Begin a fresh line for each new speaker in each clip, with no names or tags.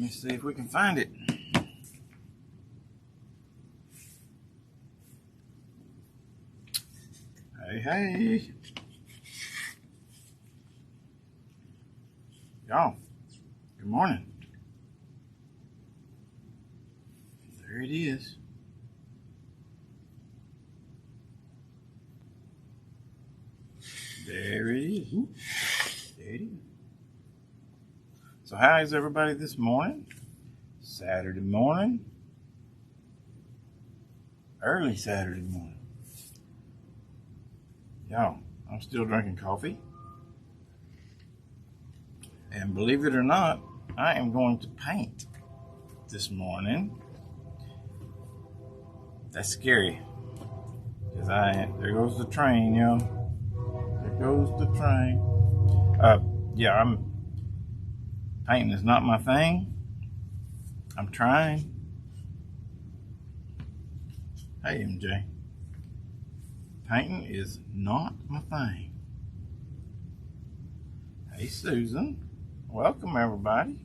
Let me see if we can find it. Hey. Y'all, good morning. There it is. There it is. There it is. So how is everybody this morning? Saturday morning. Early Saturday morning. Y'all, I'm still drinking coffee. And believe it or not, I am going to paint this morning. That's scary. Because there goes the train, y'all. There goes the train. Painting is not my thing. I'm trying. Hey, MJ. Painting is not my thing. Hey, Susan. Welcome, everybody.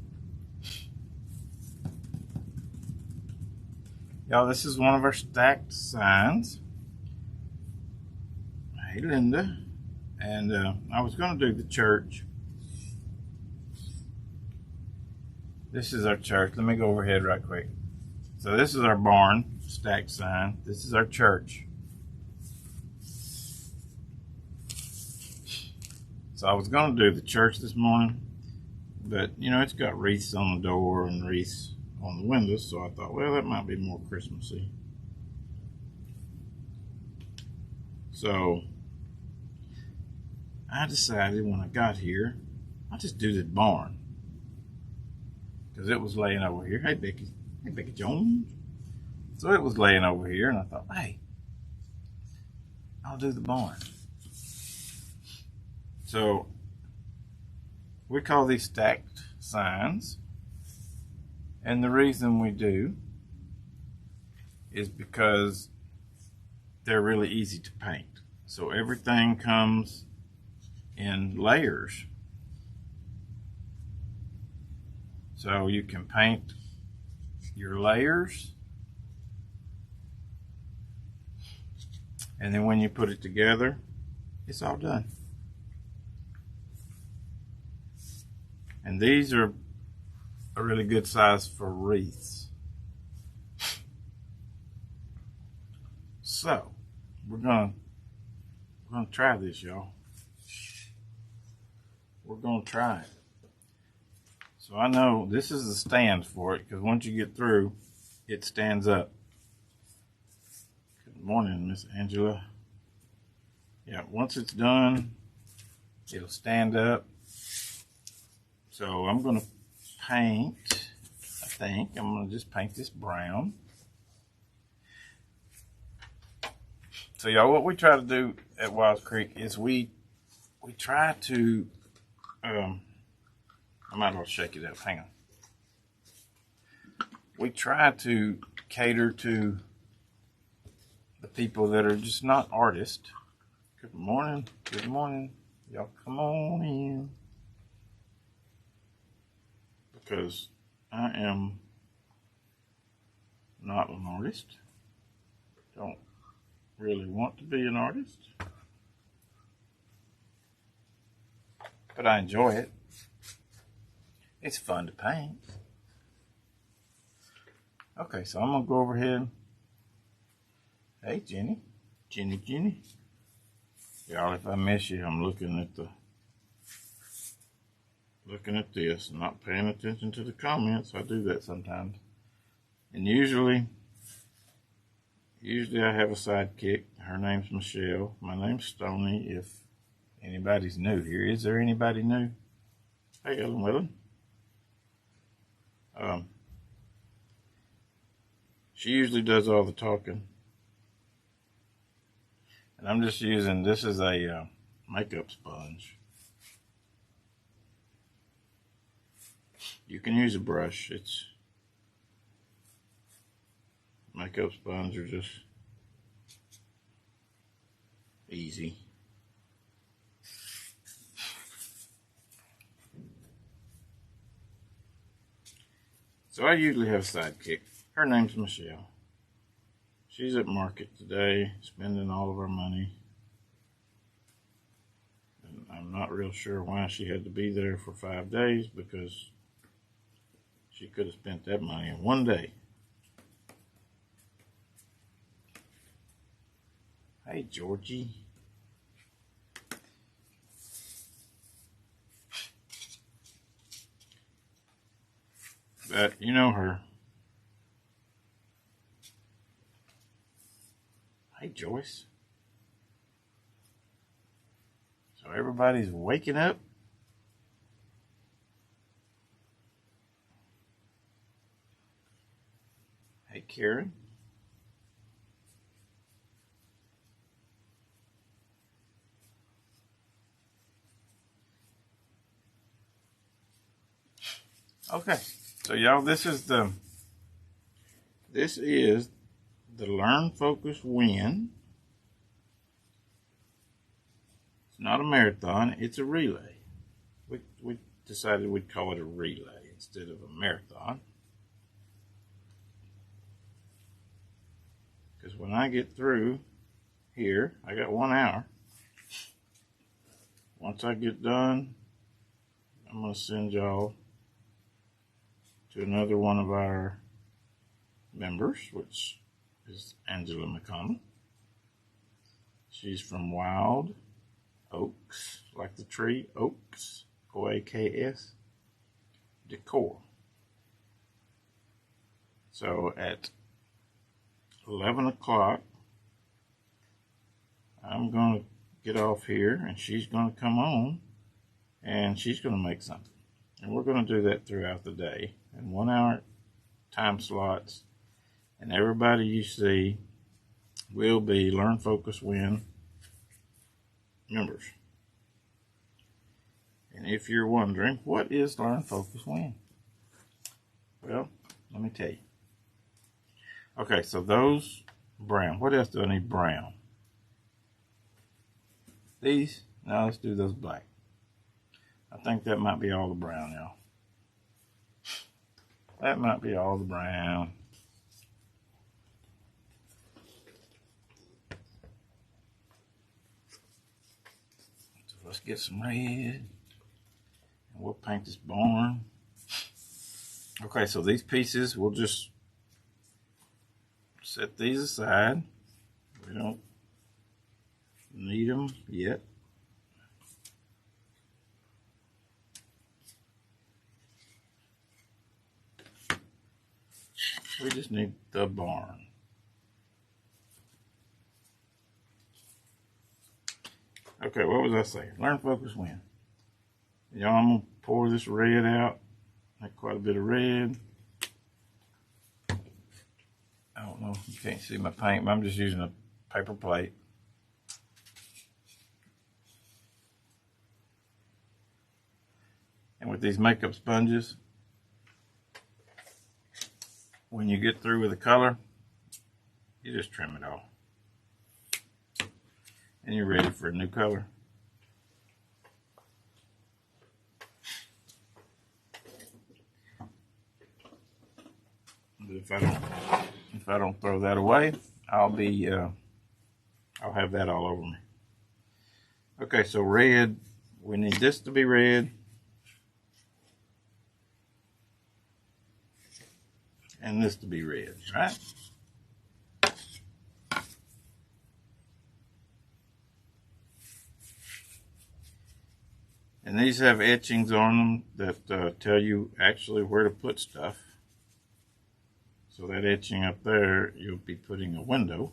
Y'all, this is one of our stacked signs. Hey, Linda. And I was going to do the church. This is our church. Let me go overhead right quick. So this is our barn, stacked sign. This is our church. So I was going to do the church this morning, but you know, it's got wreaths on the door and wreaths on the windows, so I thought, well, that might be more Christmassy. So I decided when I got here, I'll just do the barn. Because it was laying over here. Hey, Becky. Hey, Becky Jones. So it was laying over here, and I thought, hey, I'll do the barn. So we call these stacked signs. And the reason we do is because they're really easy to paint. So everything comes in layers. So you can paint your layers, and then when you put it together, it's all done. And these are a really good size for wreaths. So we're gonna try this, y'all. We're gonna try it. So I know this is the stand for it, because once you get through, it stands up. Good morning, Miss Angela. Yeah, once it's done, it'll stand up. So I'm going to paint, I'm going to just paint this brown. So y'all, what we try to do at Wild Creek is we try to, I might as well shake it up. Hang on. We try to cater to the people that are just not artists. Good morning. Good morning. Y'all come on in. Because I am not an artist. Don't really want to be an artist. But I enjoy it. It's fun to paint. Okay, so I'm gonna go over here. Hey, Jenny. Jenny. Y'all, if I miss you, I'm looking at this, not paying attention to the comments. I do that sometimes. And usually I have a sidekick. Her name's Michelle. My name's Stony. If anybody's new here, is there anybody new? Hey, Ellen Willen. She usually does all the talking. And I'm just using, this is a makeup sponge. You can use a brush. Makeup sponge are just easy. So I usually have a sidekick. Her name's Michelle. She's at market today, spending all of our money. And I'm not real sure why she had to be there for 5 days, because she could have spent that money in one day. Hey, Georgie. But you know her. Hey, Joyce. So everybody's waking up. Hey, Karen. Okay, so y'all, this is the Learn, Focus, Win. It's not a marathon, it's a relay. We decided we'd call it a relay instead of a marathon. Because when I get through here, I got 1 hour. Once I get done, I'm going to send y'all to another one of our members, which is Angela McConnell. She's from Wild Oaks, like the tree, Oaks, Oaks, Decor. So at 11 o'clock, I'm going to get off here, and she's going to come on, and she's going to make something. And we're going to do that throughout the day in 1 hour time slots. And everybody you see will be Learn, Focus, Win members. And if you're wondering, what is Learn, Focus, Win? Well, let me tell you. Okay, so those brown. What else do I need brown? These? Now let's do those black. I think that might be all the brown, y'all. That might be all the brown. So let's get some red. And we'll paint this barn. Okay, so these pieces, we'll just set these aside. We don't need them yet. We just need the barn. Okay, what was I saying? Learn, Focus, Win. Y'all, I'm going to pour this red out. Like quite a bit of red. I don't know if you can't see my paint, but I'm just using a paper plate. And with these makeup sponges, when you get through with the color, you just trim it off. And you're ready for a new color. But if I don't throw that away, I'll have that all over me. Okay, so red, we need this to be red. And this to be red, right? And these have etchings on them that tell you actually where to put stuff. So that etching up there, you'll be putting a window.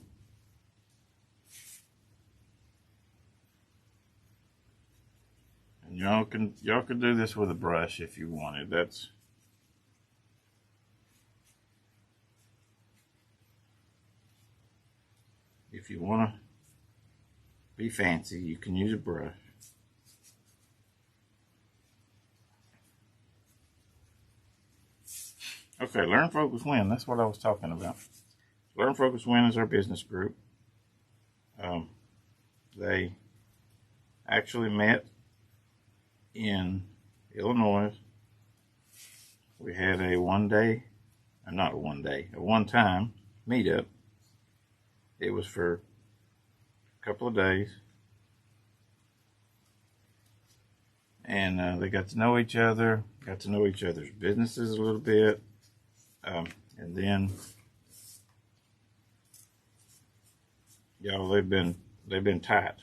And y'all can do this with a brush if you wanted. That's if you want to be fancy, you can use a brush. Okay, Learn, Focus, Win. That's what I was talking about. Learn, Focus, Win is our business group. They actually met in Illinois. We had a one-day not a one day, a one time meetup. It was for a couple of days. And they got to know each other, got to know each other's businesses a little bit. And then, y'all, they've been tight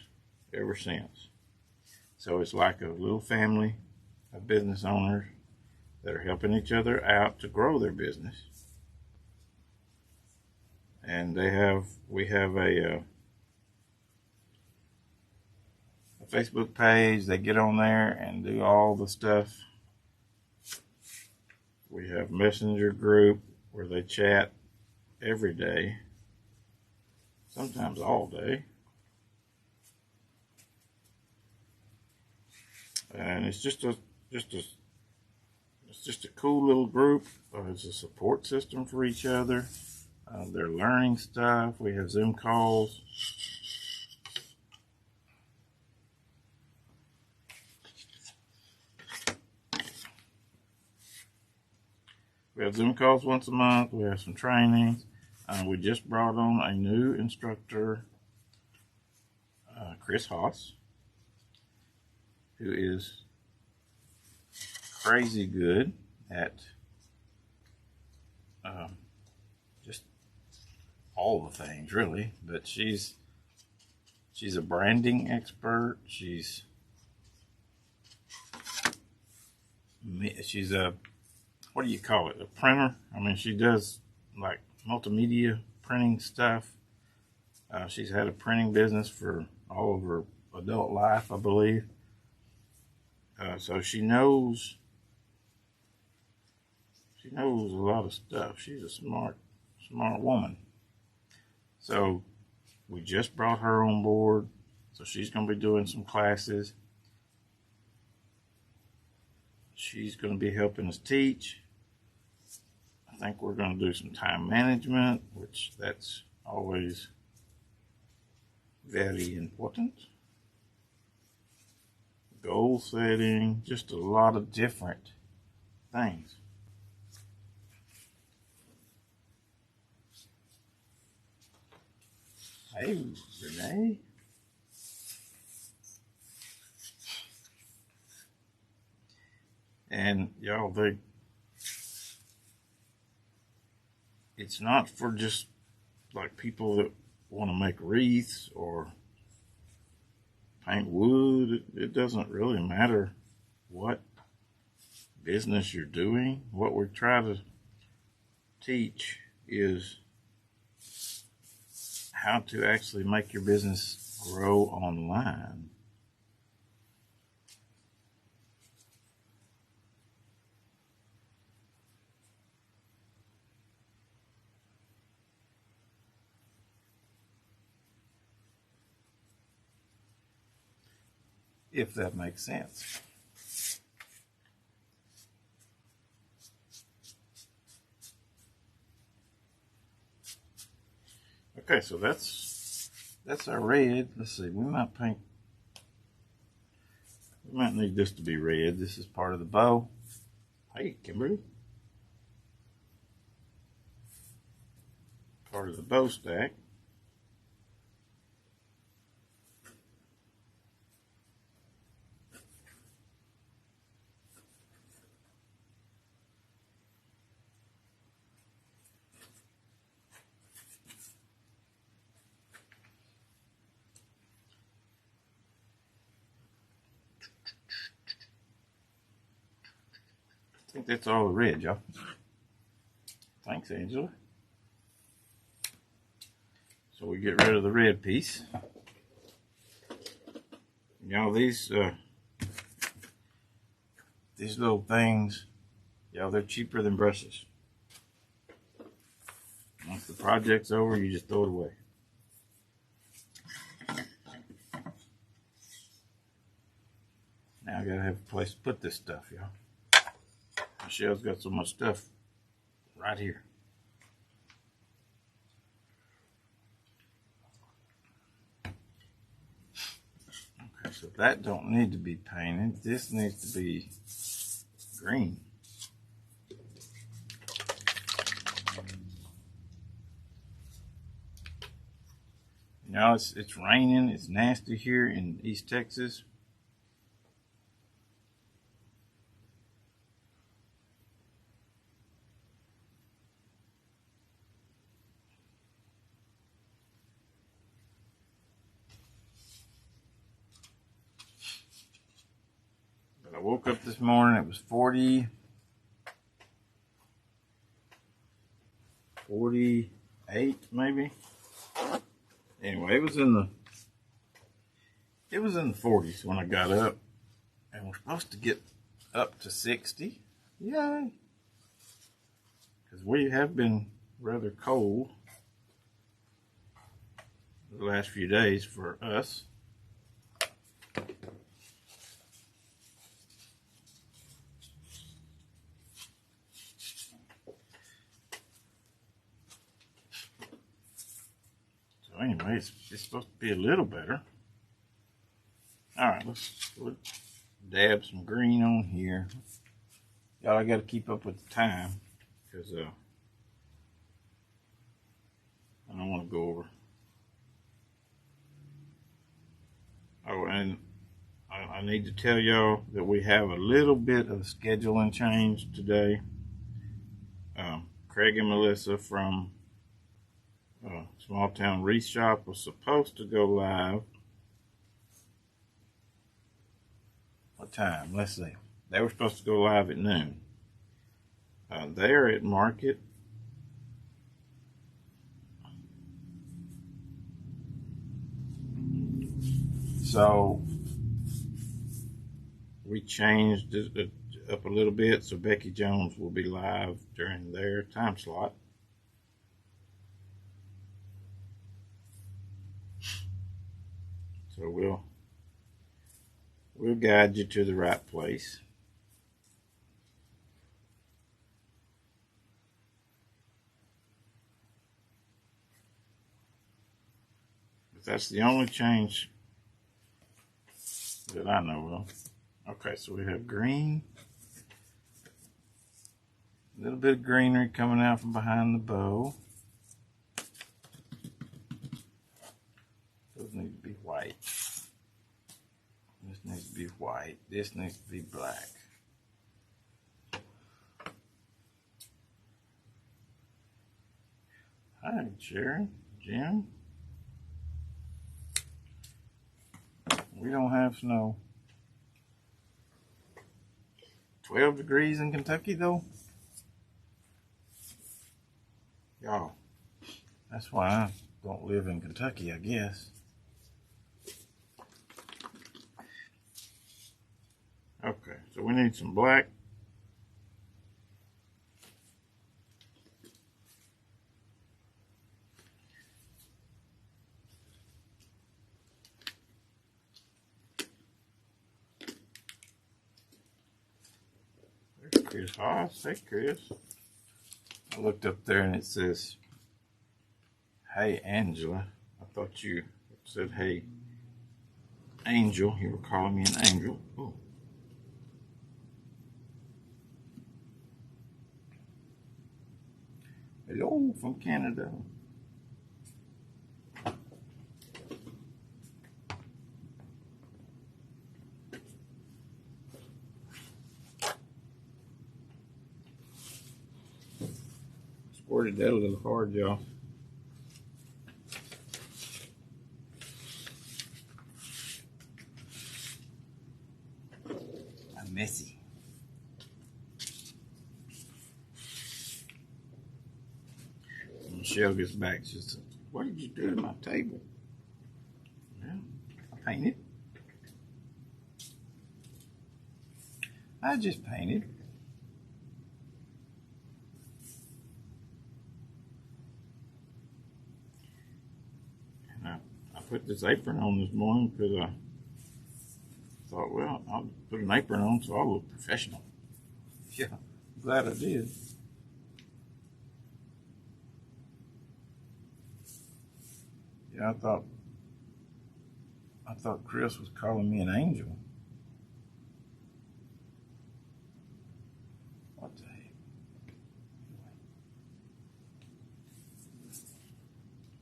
ever since. So it's like a little family of business owners that are helping each other out to grow their business. And we have a Facebook page. They get on there and do all the stuff. We have Messenger group where they chat every day, sometimes all day. And it's just a cool little group. It's a support system for each other. They're learning stuff. We have Zoom calls. We have Zoom calls once a month. We have some trainings. We just brought on a new instructor, Chris Haas, who is crazy good at just all the things, really. But she's a branding expert. She's a, what do you call it? A printer. I mean, she does like multimedia printing stuff. She's had a printing business for all of her adult life, I believe. So she knows a lot of stuff. She's a smart woman. So we just brought her on board. So she's going to be doing some classes. She's going to be helping us teach. I think we're going to do some time management, which that's always very important. Goal setting, just a lot of different things. Hey, Renee. And y'all, it's not for just like people that want to make wreaths or paint wood. It doesn't really matter what business you're doing. What we're trying to teach is how to actually make your business grow online. If that makes sense. Okay, so that's our red. Let's see, we might need this to be red. This is part of the bow. Hey, Kimberly. Part of the bow stack. I think that's all the red, y'all. Thanks, Angela. So we get rid of the red piece. Y'all, these little things, y'all, they're cheaper than brushes. Once the project's over, you just throw it away. Now I gotta have a place to put this stuff, y'all. Michelle's got so much stuff right here. Okay, so that don't need to be painted. This needs to be green. You know, it's raining. It's nasty here in East Texas. But I woke up this morning. It was 48 maybe. Anyway, it was in the 40s when I got up, and we're supposed to get up to 60. Yay! Because we have been rather cold the last few days for us. So anyway, it's supposed to be a little better. All right, let's dab some green on here. Y'all, I got to keep up with the time because I don't want to go over. Oh, and I need to tell y'all that we have a little bit of a scheduling change today. Craig and Melissa from Small Town Wreath Shop was supposed to go live. What time? Let's see. They were supposed to go live at noon. They're at market. So we changed it up a little bit, so Becky Jones will be live during their time slot. So we'll guide you to the right place. But that's the only change that I know of. Okay, so we have green. A little bit of greenery coming out from behind the bow. Those need to be white. This needs to be white. This needs to be black. Hi, Sharon, Jim. We don't have snow. 12 degrees in Kentucky, though. Y'all, that's why I don't live in Kentucky, I guess. Okay, so we need some black. There's Chris Haas. Hey, Chris. I looked up there and it says, "Hey, Angela." I thought you said, "Hey, Angel." You were calling me an angel. Oh. Hello from Canada. Squirted that a little hard, y'all. I'm messy. When Michelle gets back, she says, "What did you do to my table?" Well, I painted. I just painted. And I put this apron on this morning because I thought, well, I'll put an apron on so I'll look professional. Yeah, I'm glad I did. Yeah, I thought Chris was calling me an angel. What the heck?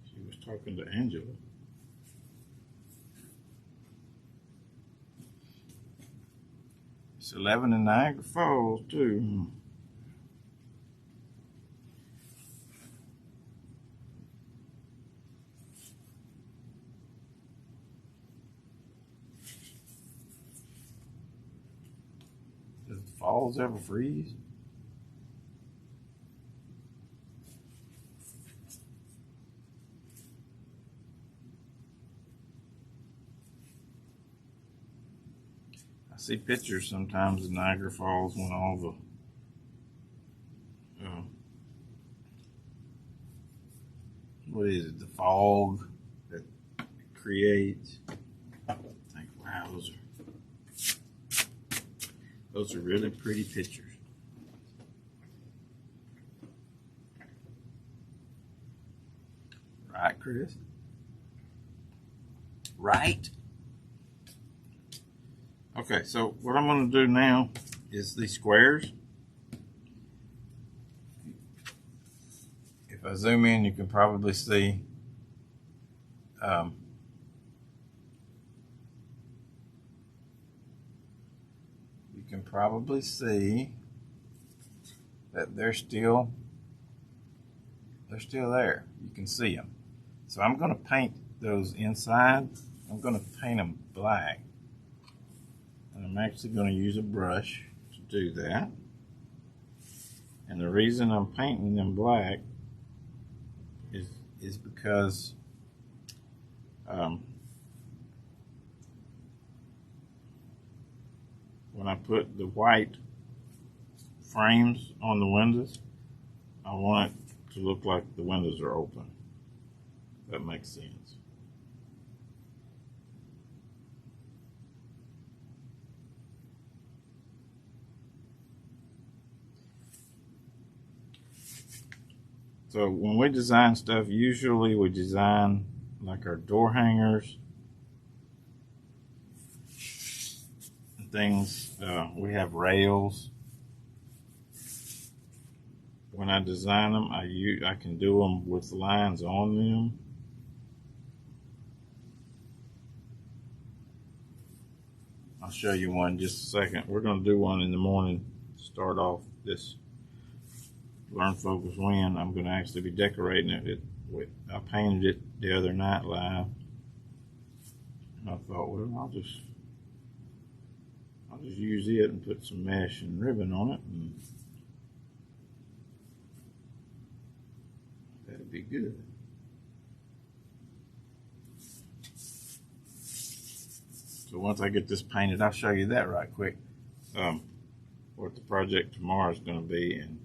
She was talking to Angela. It's 11 in Niagara Falls, too. Does the falls ever freeze? I see pictures sometimes of Niagara Falls when all the what is it? The fog that it creates. I think, wow, those are really pretty pictures. Right, Chris? Right? Okay, so what I'm going to do now is these squares. If I zoom in, you can probably see that they're still there. You can see them. So I'm going to paint those inside. I'm going to paint them black. And I'm actually going to use a brush to do that. And the reason I'm painting them black is because when I put the white frames on the windows, I want it to look like the windows are open. That makes sense. So when we design stuff, usually we design like our door hangers and things. We have rails. When I design them, I can do them with lines on them. I'll show you one in just a second. We're going to do one in the morning to start off this Learn, Focus, Win. I'm going to actually be decorating it. I painted it the other night live. And I thought, well, I'll just use it and put some mesh and ribbon on it, and that'd be good. So once I get this painted, I'll show you that right quick. What the project tomorrow is going to be, and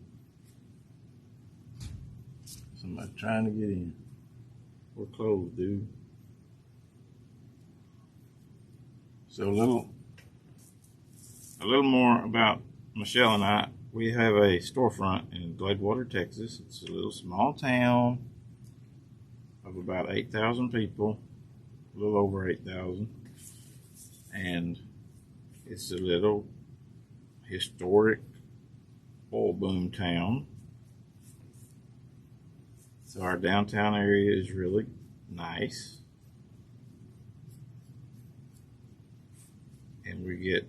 somebody trying to get in. We're closed, dude. So a little more about Michelle and I. We have a storefront in Gladewater, Texas. It's a little small town of about 8,000 people, a little over 8,000. And it's a little historic oil boom town. So our downtown area is really nice. And we get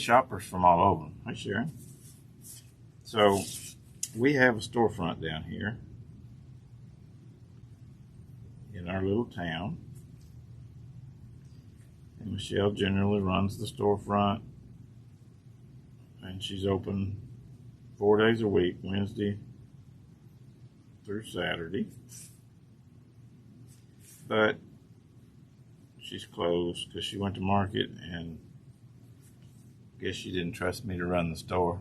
shoppers from all over. Hi, Sharon. So we have a storefront down here in our little town. And Michelle generally runs the storefront, and she's open 4 days a week, Wednesday through Saturday. But she's closed because she went to market, and I guess she didn't trust me to run the store.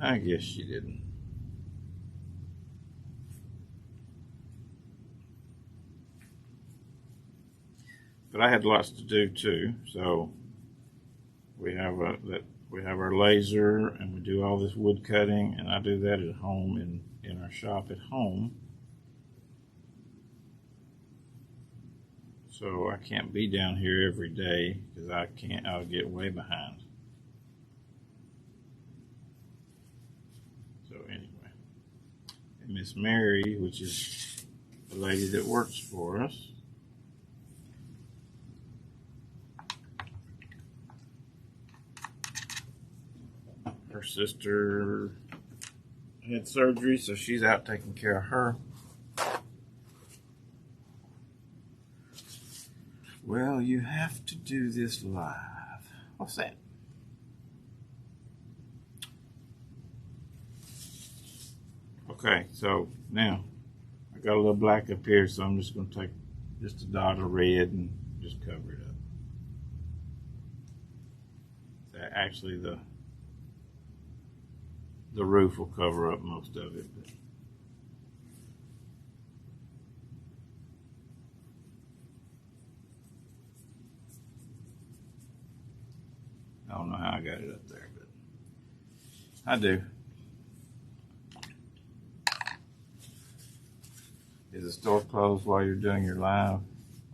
I guess she didn't. But I had lots to do too, so we have our laser, and we do all this wood cutting, and I do that at home in our shop at home. So I can't be down here every day because I'll get way behind. So anyway, Miss Mary, which is the lady that works for us. Her sister had surgery, so she's out taking care of her. Well, you have to do this live. What's that? Okay, so now I got a little black up here, so I'm just going to take just a dot of red and just cover it up. Actually, the roof will cover up most of it. But I don't know how I got it up there, but I do. Is the store closed while you're doing your live,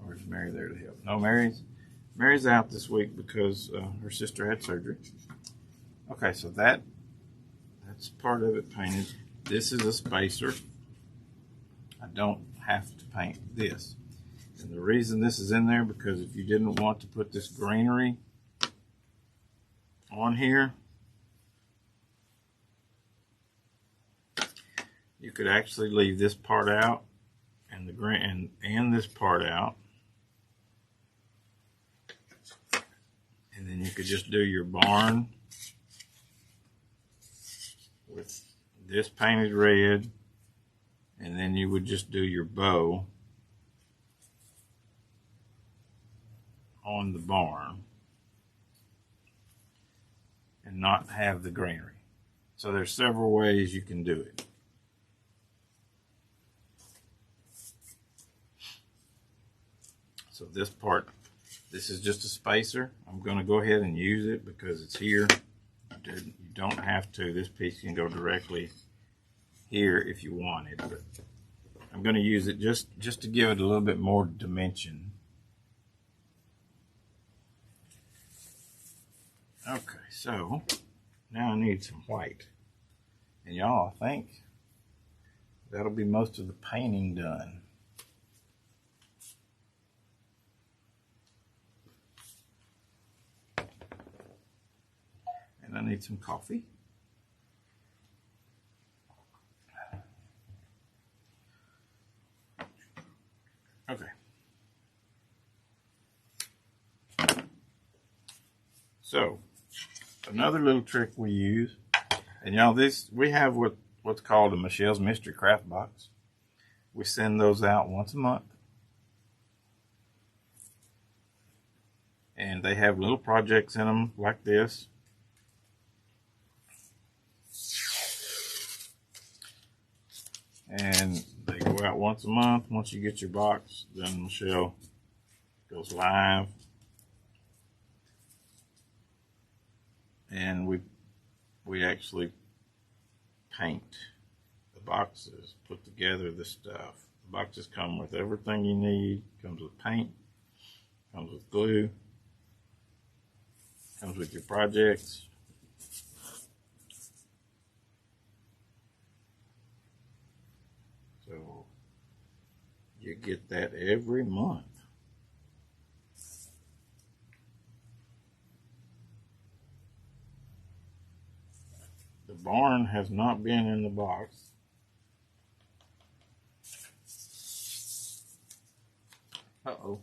or is Mary there to help? No, Mary's out this week because her sister had surgery. Okay, so that's part of it painted. This is a spacer. I don't have to paint this. And the reason this is in there, because if you didn't want to put this greenery on here, you could actually leave this part out and the green and this part out, and then you could just do your barn with this painted red, and then you would just do your bow on the barn and not have the greenery. So there's several ways you can do it. So this part, this is just a spacer. I'm going to go ahead and use it because it's here. You don't have to. This piece can go directly here if you wanted, but I'm going to use it just to give it a little bit more dimension. Okay, so now I need some white. And y'all, I think that'll be most of the painting done. And I need some coffee. Okay. So, another little trick we use, and y'all, we have what's called a Michelle's Mystery Craft Box. We send those out once a month. And they have little projects in them like this. And they go out once a month. Once you get your box, then Michelle goes live. And we actually paint the boxes, put together the stuff. The boxes come with everything you need. Comes with paint, comes with glue, comes with your projects. So you get that every month. The barn has not been in the box. Uh-oh.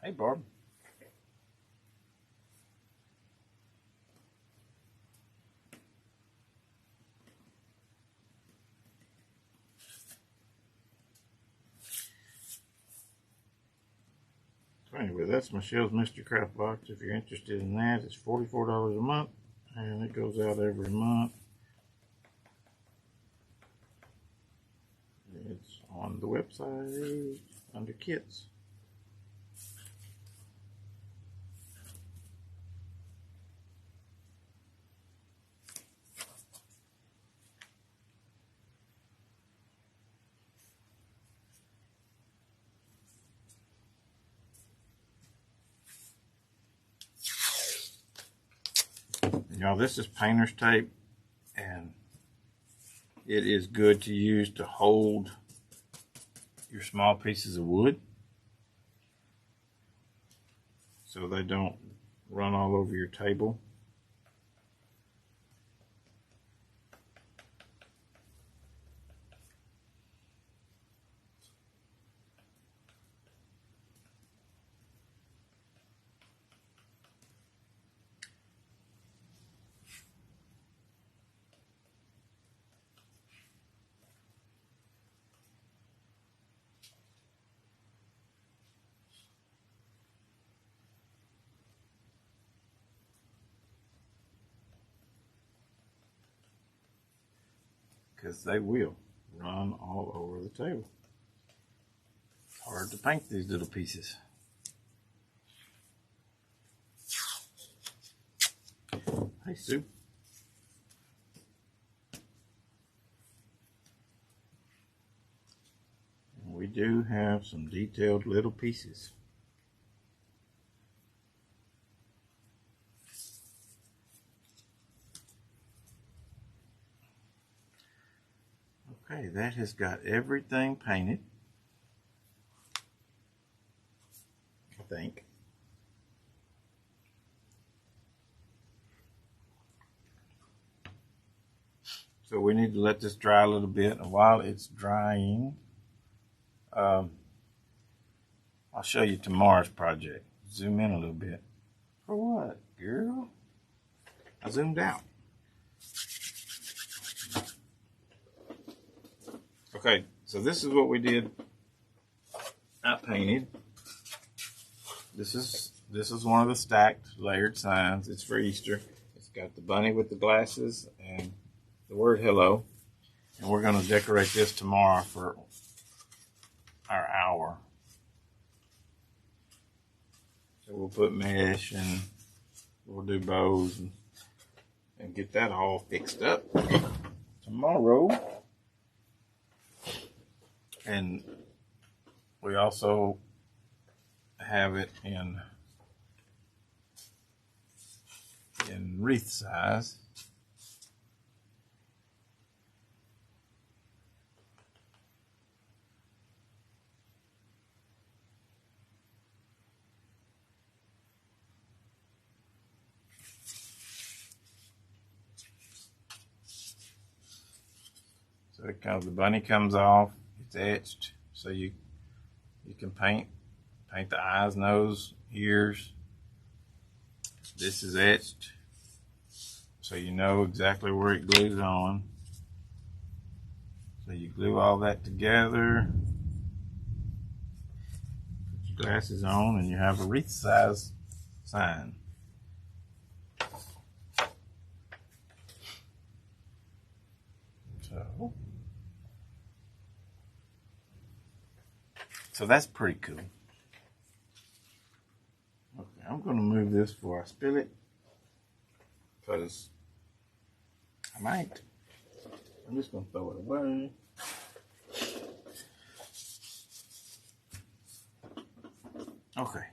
Hey, Barb. So anyway, that's Michelle's Mystery Craft Box. If you're interested in that, it's $44 a month, and it goes out every month. It's on the website under kits. And Y'all, this is painter's tape, and it is good to use to hold your small pieces of wood so they don't run all over your table. Because they will run all over the table. It's hard to paint these little pieces. Hey, Sue. And we do have some detailed little pieces. Okay, that has got everything painted, I think. So we need to let this dry a little bit. And while it's drying, I'll show you tomorrow's project. Zoom in a little bit. For what, girl? I zoomed out. Okay, so this is what we did. I painted. This is one of the stacked layered signs. It's for Easter. It's got the bunny with the glasses and the word hello. And we're going to decorate this tomorrow for our hour. So we'll put mesh and we'll do bows and get that all fixed up tomorrow. And we also have it in wreath size. So it comes, the bunny comes off. It's etched, so you can paint the eyes, nose, ears. This is etched, so you know exactly where it glues on. So you glue all that together, put your glasses on, and you have a wreath size sign. So that's pretty cool. Okay, I'm going to move this before I spill it, because I might. I'm just going to throw it away. Okay.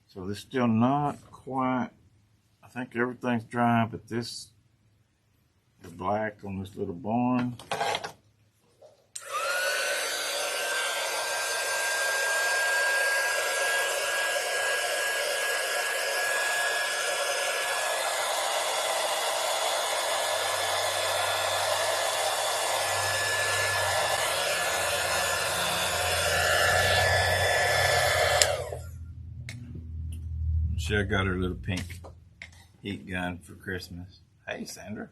So this is still not quite, I think everything's dry, but this, the black on this little barn. She got her little pink heat gun for Christmas. Hey, Sandra.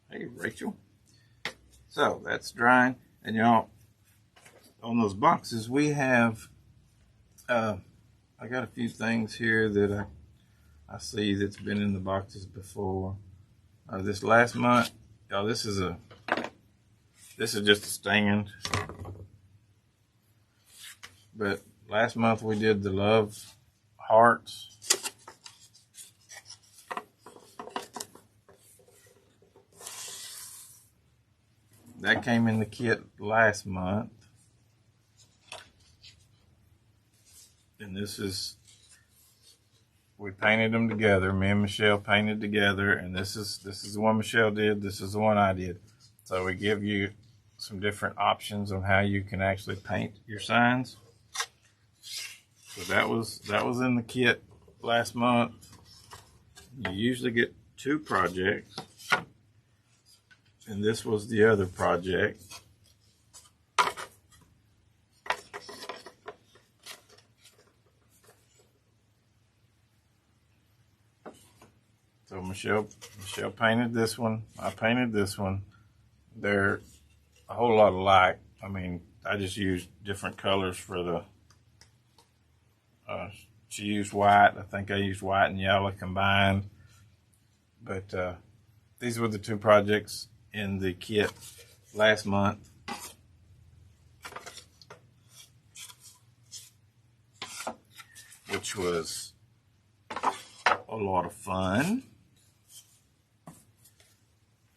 Hey, Rachel. So that's drying. And y'all, on those boxes, we have, I got a few things here that I see that's been in the boxes before. This last month, y'all, this is just a stand. But last month we did the love hearts. That came in the kit last month. And this is we painted them together. Me and Michelle painted together, and this is the one Michelle did. This is the one I did. So we give you some different options on how you can actually paint your signs. So that was in the kit last month. You usually get 2 projects, and this was the other project. So Michelle painted this one. I painted this one. They're a whole lot alike. I mean, I just used different colors for the. She used white. I think I used white and yellow combined. But these were the 2 projects in the kit last month. Which was a lot of fun.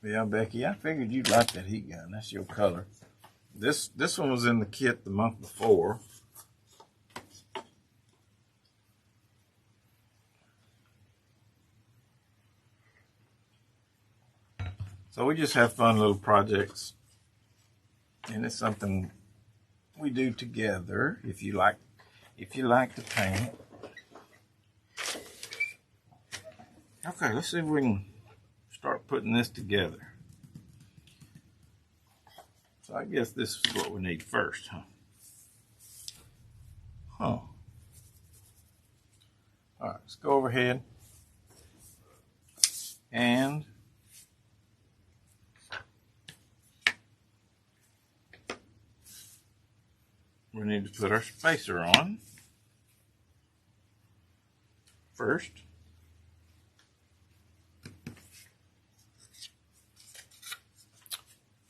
Yeah, Becky, I figured you'd like that heat gun. That's your color. This one was in the kit the month before. So we just have fun little projects, and it's something we do together. If you like to paint. Okay, let's see if we can start putting this together. So I guess this is what we need first, huh? All right, let's go overhead and we need to put our spacer on first.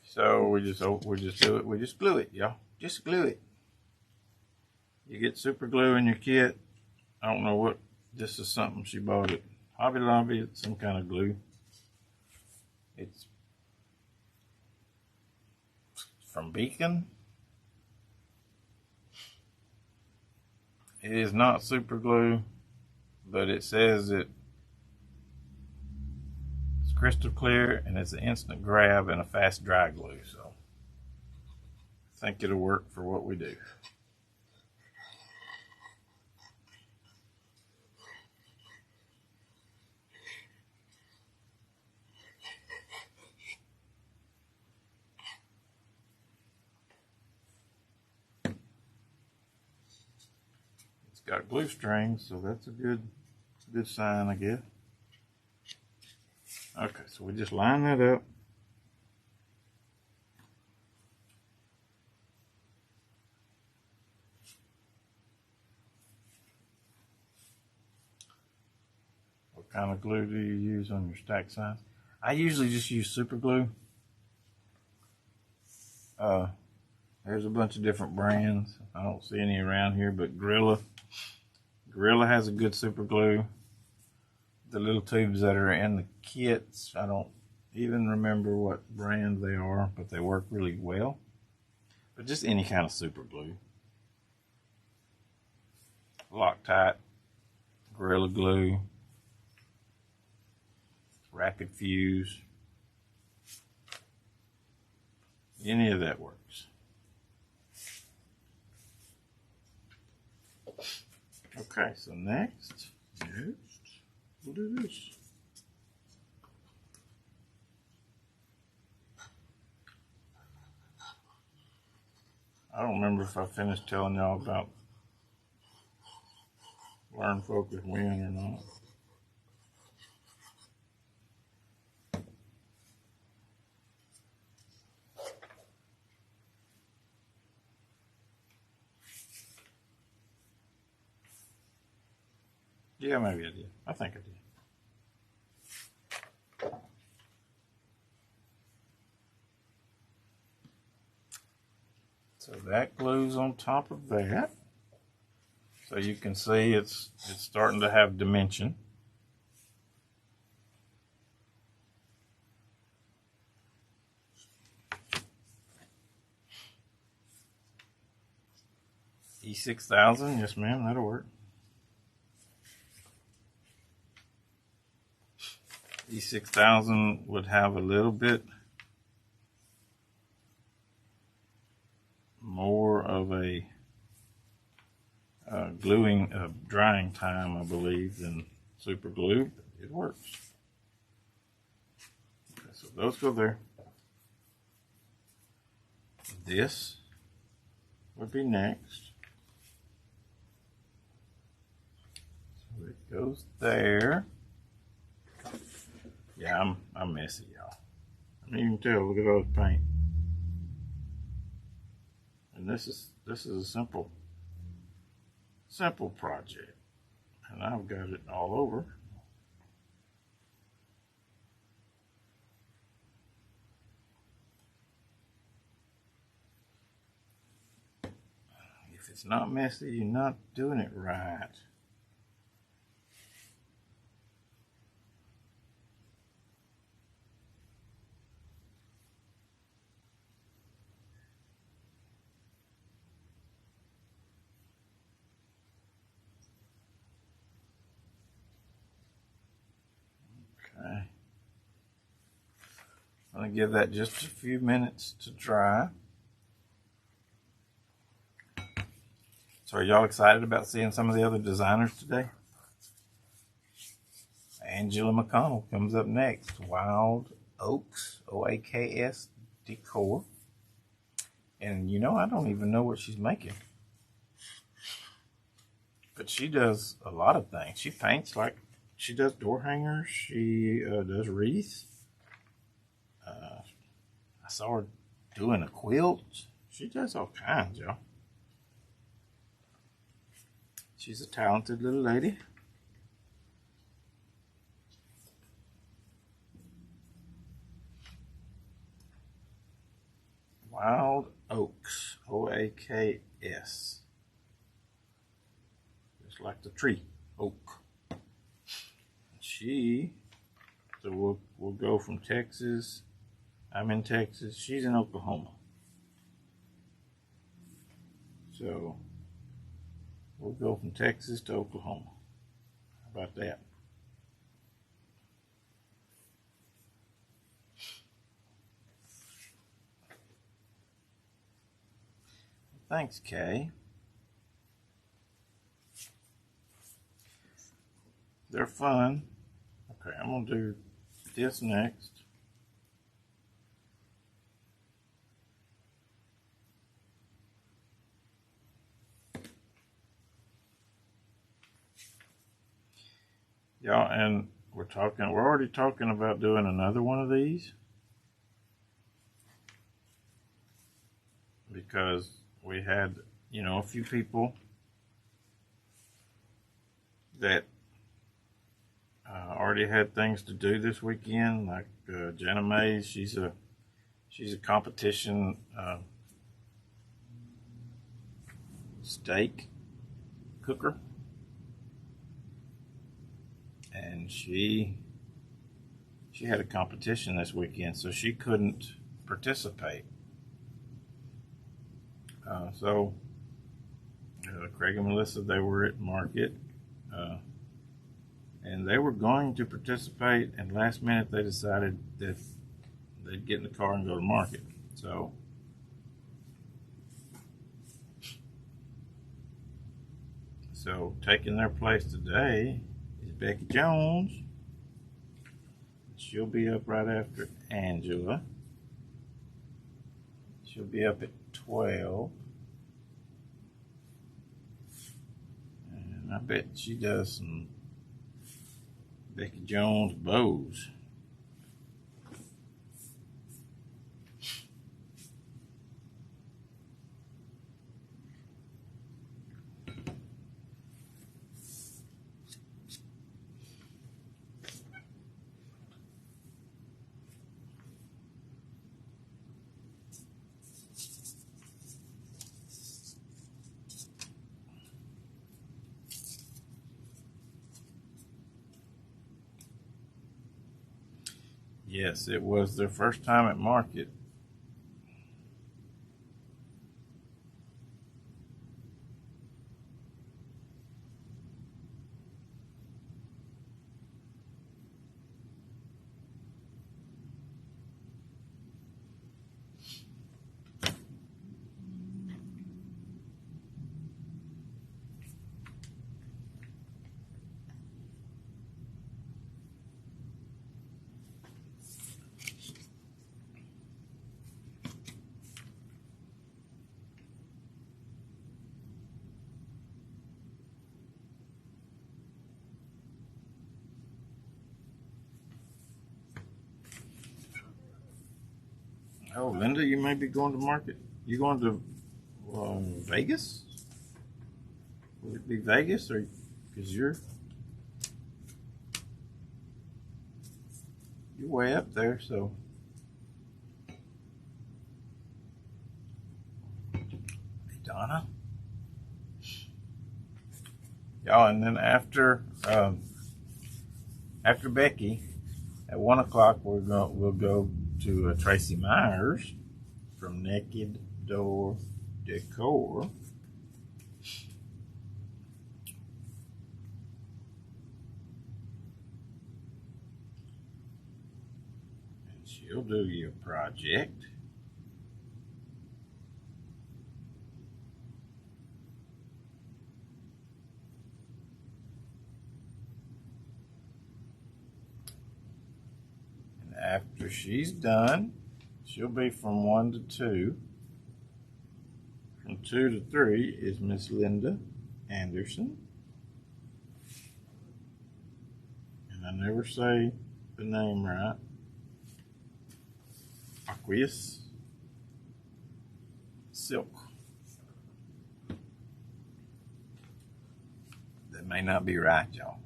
So we just do it. We just glue it, y'all. Just glue it. You get super glue in your kit. I don't know what. This is something she bought at Hobby Lobby. It's some kind of glue. It's from Beacon. It is not super glue, but it says it's crystal clear and it's an instant grab and a fast dry glue. So I think it'll work for what we do. Got glue strings, so that's a good sign, I guess. Okay, so we just line that up. What kind of glue do you use on your stack signs? I usually just use super glue. There's a bunch of different brands. I don't see any around here, but Gorilla has a good super glue. The little tubes that are in the kits, I don't even remember what brand they are, but they work really well. But just any kind of super glue. Loctite, Gorilla Glue, Rapid Fuse. Any of that works. Okay, so next we'll do this. I don't remember if I finished telling y'all about Learn, Focus, Win or not. Yeah, maybe I did. I think I did. So that glues on top of that. So you can see it's starting to have dimension. E6000, yes ma'am, that'll work. E6000 would have a little bit more of a drying time, I believe, than super glue. It works. Okay, so those go there. This would be next. So it goes there. Yeah, I'm messy, y'all. I mean, you can tell. Look at all the paint. And this is a simple project, and I've got it all over. If it's not messy, you're not doing it right. Okay. I'm going to give that just a few minutes to dry. So are y'all excited about seeing some of the other designers today? Angela McConnell comes up next. Wild Oaks, OAKS Decor. And you know, I don't even know what she's making. But she does a lot of things. She paints, like she does door hangers. She does wreaths. I saw her doing a quilt. She does all kinds, y'all. She's a talented little lady. Wild Oaks, OAKS. Just like the tree, oak. So we'll go from Texas. I'm in Texas. She's in Oklahoma. So we'll go from Texas to Oklahoma. How about that? Thanks, Kay. They're fun. Okay, I'm going to do this next. Y'all, and we're already talking about doing another one of these, because we had, a few people that already had things to do this weekend, like Jenna Mays. She's a competition steak cooker, and she had a competition this weekend, so she couldn't participate. So Craig and Melissa, they were at market, and they were going to participate, and last minute they decided that they'd get in the car and go to market. So taking their place today is Becky Jones. She'll be up right after Angela. She'll be up at 12. And I bet she does some Becky Jones bows. Yes, it was their first time at market. Oh, Linda, you may be going to market. You going to Vegas? Would it be Vegas or because you're way up there, so. Hey, Donna. Y'all, and then after Becky, at 1 o'clock we'll go to Tracy Myers from Naked Door Decor. And she'll do your project. After she's done, she'll be from 1 to 2. From 2 to 3 is Miss Linda Anderson. And I never say the name right. Aqueous Silk. That may not be right, y'all.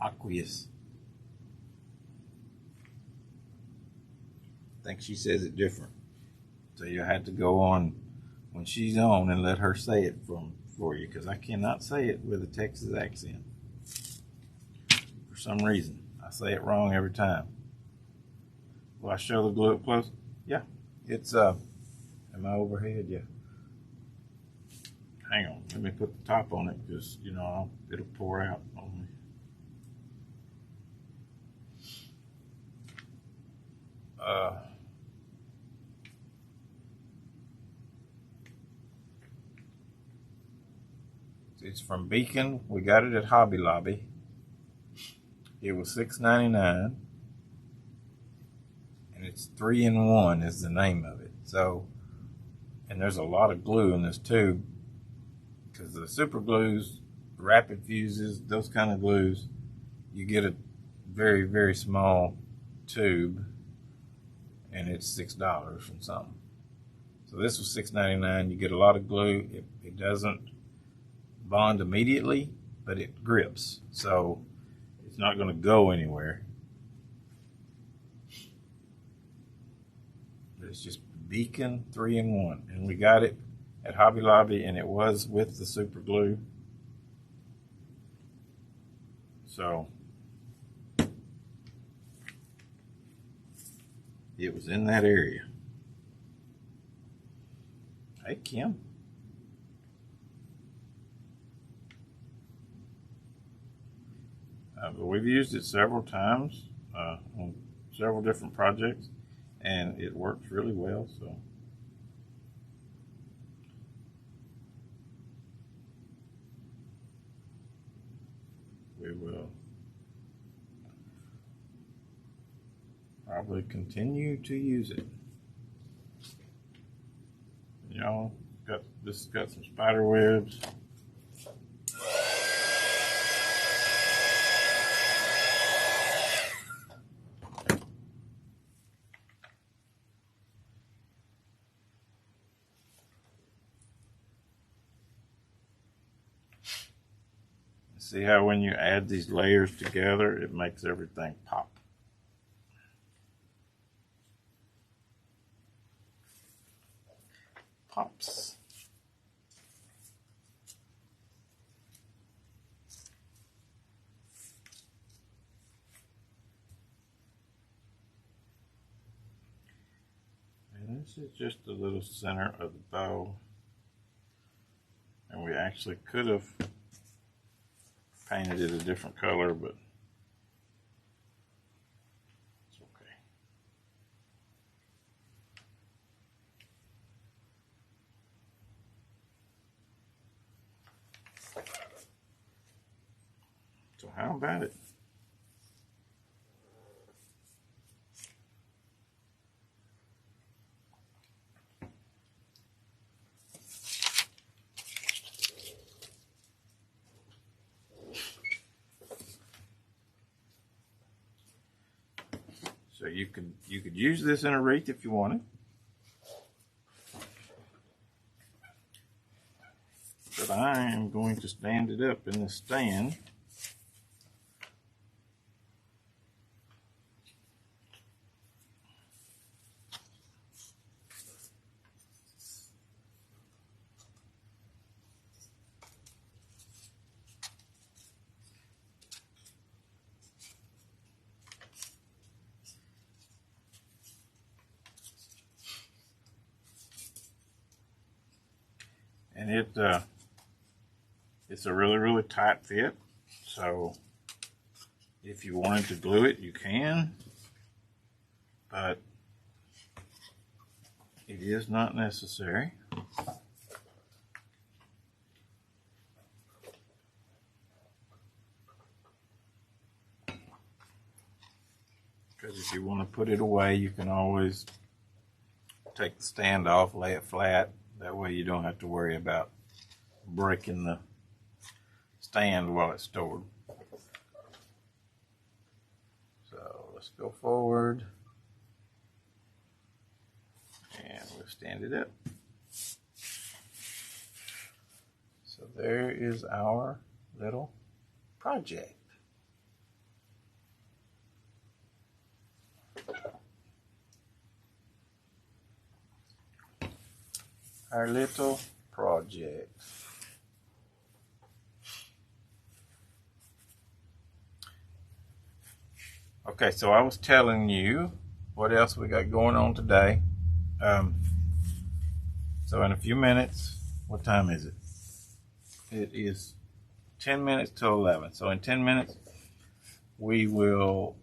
Aqueous. I think she says it different. So you'll have to go on when she's on and let her say it for you, because I cannot say it with a Texas accent. For some reason. I say it wrong every time. Will I show the glue up close? Yeah. It's am I overhead? Yeah. Hang on. Let me put the top on it because it'll pour out on me. It's from Beacon. We got it at Hobby Lobby. It was $6.99, and it's 3-in-1 is the name of it. So, and there's a lot of glue in this tube because the super glues, rapid fuses, those kind of glues, you get a very, very small tube, and it's $6 and something. So this was $6.99. You get a lot of glue. It doesn't bond immediately, but it grips, so it's not going to go anywhere. But it's just Beacon 3-in-1, and we got it at Hobby Lobby, and it was with the super glue. So it was in that area. Hey, Kim. But we've used it several times on several different projects, and it works really well. So we will probably continue to use it. Y'all, this has got some spider webs. See how when you add these layers together, it makes everything pop. Pops. And this is just the little center of the bow. And we actually could have painted it a different color, but it's okay. So how about it? So you could use this in a wreath if you wanted. But I am going to stand it up in the stand. And it's a really, really tight fit. So if you wanted to glue it, you can. But it is not necessary. Because if you want to put it away, you can always take the stand off, lay it flat. That way you don't have to worry about breaking the stand while it's stored. So let's go forward. And we'll stand it up. So there is our little project. Our little project. Okay, so I was telling you what else we got going on today. So in a few minutes, what time is it? It is 10 minutes till 11. So in 10 minutes, we will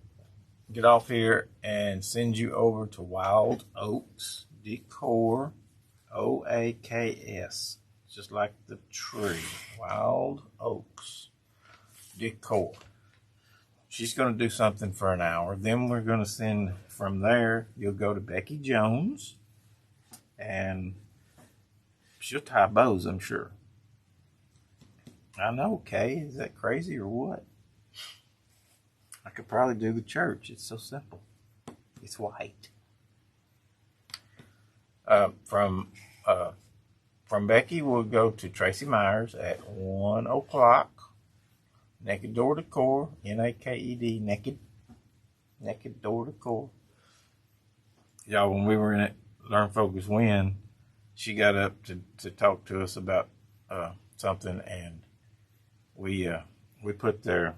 get off here and send you over to Wild Oaks Decor, OAKS, just like the tree, Wild Oaks Decor. She's going to do something for an hour. Then we're going to send from there. You'll go to Becky Jones, and she'll tie bows, I'm sure. I know, Kay. Is that crazy or what? I could probably do the church. It's so simple. It's white. From Becky, we'll go to Tracy Myers at 1 o'clock. Naked Door Decor, Naked, Naked Door Decor. Y'all, when we were in it, Learn, Focus, Win, she got up to talk to us about something, and we put their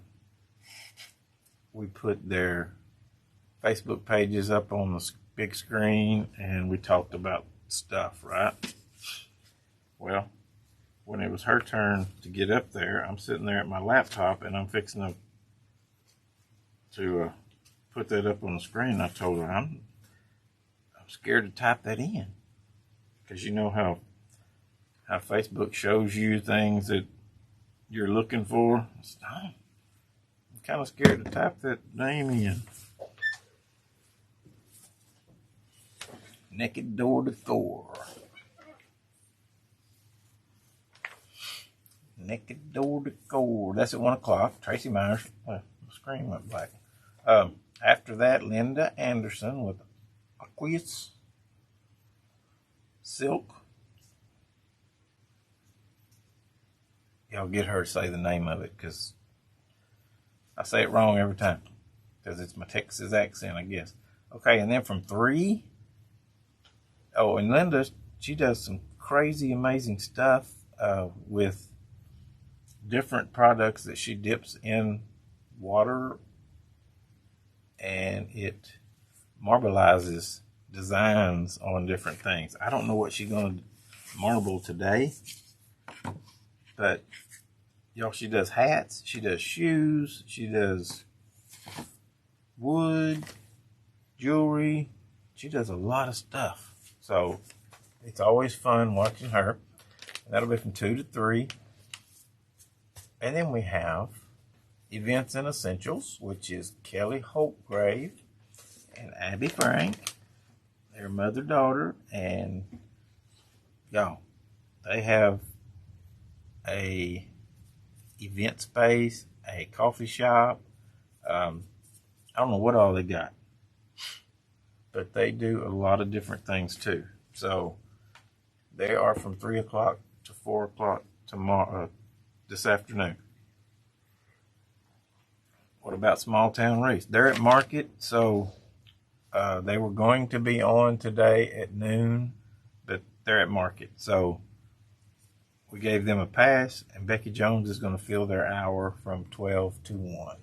Facebook pages up on the big screen, and we talked about stuff, right? Well, when it was her turn to get up there, I'm sitting there at my laptop, and I'm fixing to put that up on the screen. I told her I'm scared to type that in, because you know how Facebook shows you things that you're looking for. I'm kind of scared to type that name in. Naked Door Decor. Naked Door Decor. That's at 1 o'clock. Tracy Myers. The screen went black. After that, Linda Anderson with Aqueous Silk. Y'all get her to say the name of it, because I say it wrong every time, because it's my Texas accent, I guess. Okay, and then from 3. Oh, and Linda, she does some crazy, amazing stuff with different products that she dips in water, and it marbleizes designs on different things. I don't know what she's going to marble today, but y'all, she does hats, she does shoes, she does wood, jewelry. She does a lot of stuff. So it's always fun watching her. And that'll be from 2 to 3. And then we have Events and Essentials, which is Kelly Holtgrave and Abby Frank. They're mother-daughter, and y'all, they have a event space, a coffee shop. I don't know what all they got, but they do a lot of different things too. So they are from 3 o'clock to 4 o'clock tomorrow, this afternoon. What about Small Town Race? They're at Market, so they were going to be on today at noon, but they're at Market. So we gave them a pass, and Becky Jones is going to fill their hour from 12 to 1.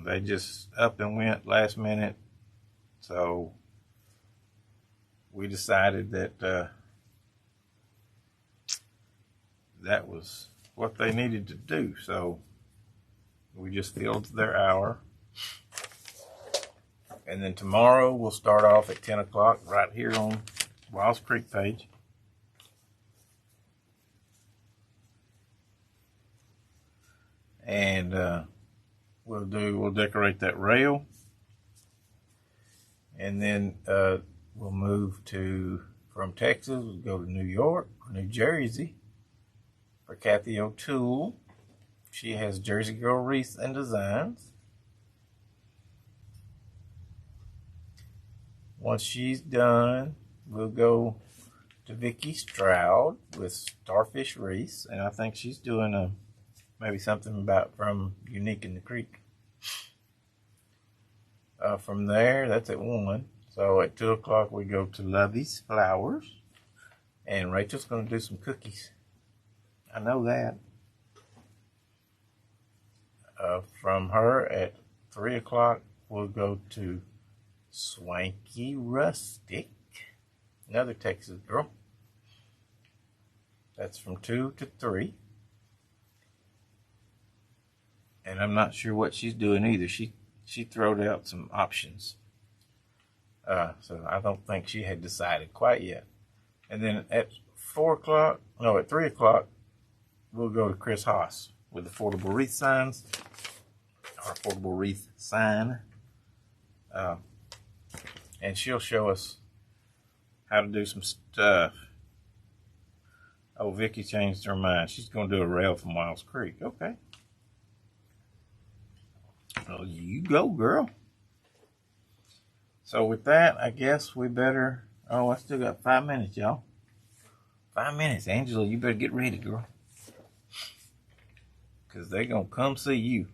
They just up and went last minute, so we decided that that was what they needed to do. So we just filled their hour. And then tomorrow we'll start off at 10 o'clock right here on Wiles Creek page. And we'll decorate that rail. And then we'll move from Texas, we'll go to New York or New Jersey for Kathy O'Toole. She has Jersey Girl Wreaths and Designs. Once she's done, we'll go to Vicki Stroud with Starfish Wreaths, and I think she's doing maybe something from Unique in the Creek. From there, that's at 1. So at 2 o'clock, we go to Lovey's Flowers, and Rachel's going to do some cookies. I know that. From her at 3 o'clock, we'll go to Swanky Rustic, another Texas girl. That's from 2 to 3. And I'm not sure what she's doing either. She throwed out some options. So I don't think she had decided quite yet. And then at 3 o'clock, we'll go to Chris Haas with Affordable Wreath Signs, or Affordable Wreath Sign. And she'll show us how to do some stuff. Oh, Vicki changed her mind. She's going to do a rail from Wiles Creek. Okay. Well, you go, girl. So with that, I guess we better... Oh, I still got 5 minutes, y'all. 5 minutes. Angela, you better get ready, girl. Because they're going to come see you.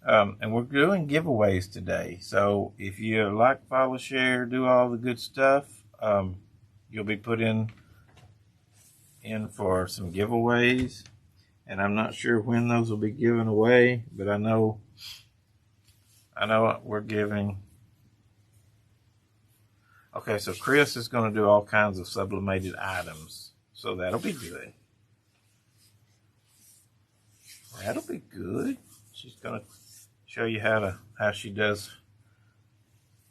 And we're doing giveaways today. So if you like, follow, share, do all the good stuff, you'll be put in for some giveaways. And I'm not sure when those will be given away, but I know what we're giving. Okay, so Chris is going to do all kinds of sublimated items. So that'll be good. That'll be good. She's going to show you how she does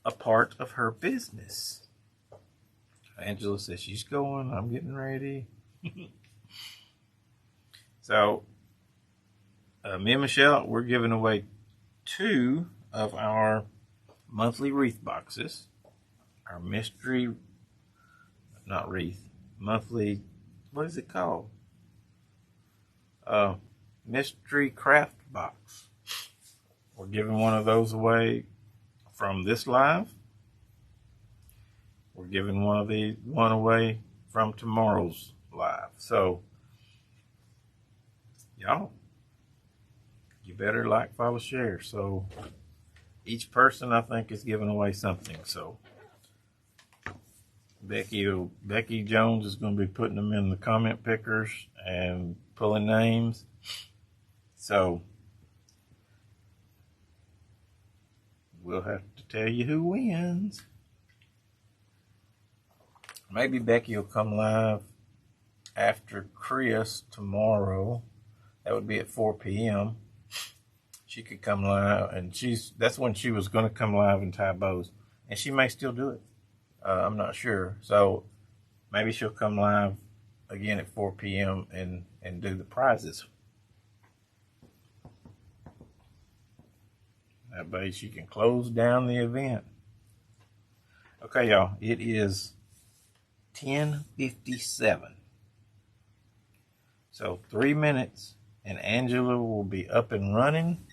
a part of her business. Angela says she's going. I'm getting ready. So, me and Michelle, we're giving away 2 of our monthly wreath boxes. Our mystery, not wreath, monthly, what is it called? Mystery craft box. We're giving one of those away from this live. We're giving one away from tomorrow's live. So, y'all, you better like, follow, share. So each person, I think, is giving away something. So Becky Jones is going to be putting them in the comment pickers and pulling names. So we'll have to tell you who wins. Maybe Becky will come live after Chris tomorrow. That would be at 4 p.m. She could come live, and that's when she was going to come live and tie bows. And she may still do it. I'm not sure. So maybe she'll come live again at 4 p.m. and do the prizes. That way she can close down the event. Okay, y'all. It is 10:57. So 3 minutes and Angela will be up and running.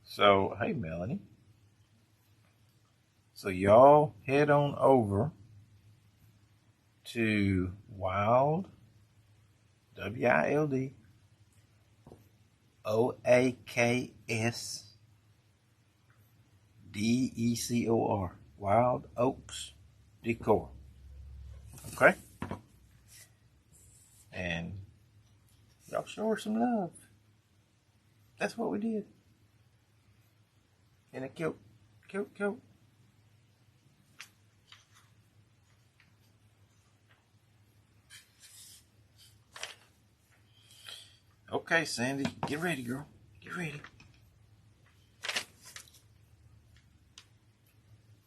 So, hey, Melanie. So, y'all head on over to Wild, WILD, OAKS DECOR, Wild Oaks Decor. Okay? And y'all show her some love. That's what we did. And it cute. Okay, Sandy, get ready, girl. Get ready.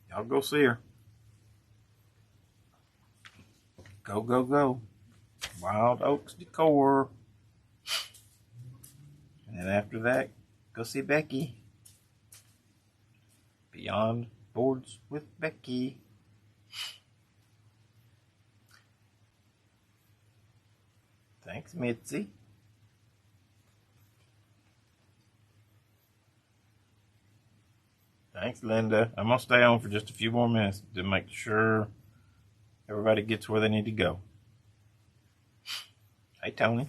Y'all go see her. Go. Wild Oaks Decor. And then after that, go see Becky. Beyond Boards with Becky. Thanks, Mitzi. Thanks, Linda. I'm going to stay on for just a few more minutes to make sure everybody gets where they need to go. Hey, Tony.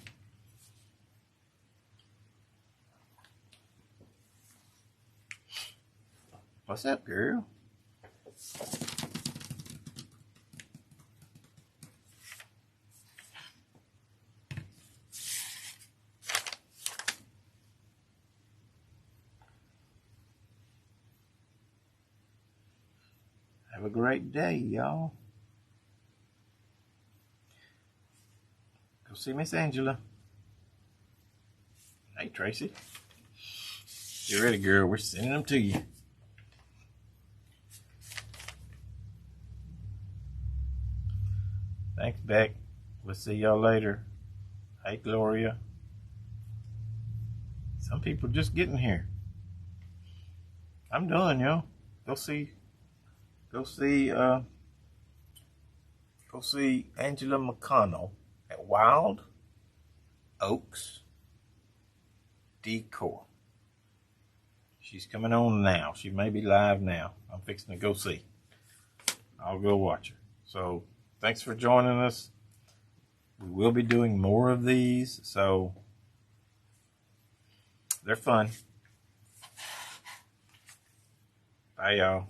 What's up, girl? Have a great day, y'all. Go see Miss Angela. Hey, Tracy. Get ready, girl. We're sending them to you. Thanks, Beck. We'll see y'all later. Hey, Gloria. Some people just getting here. I'm done, y'all. Go see Angela McConnell at Wild Oaks Decor. She's coming on now. She may be live now. I'm fixing to go see. I'll go watch her. So thanks for joining us. We will be doing more of these, so they're fun. Bye, y'all.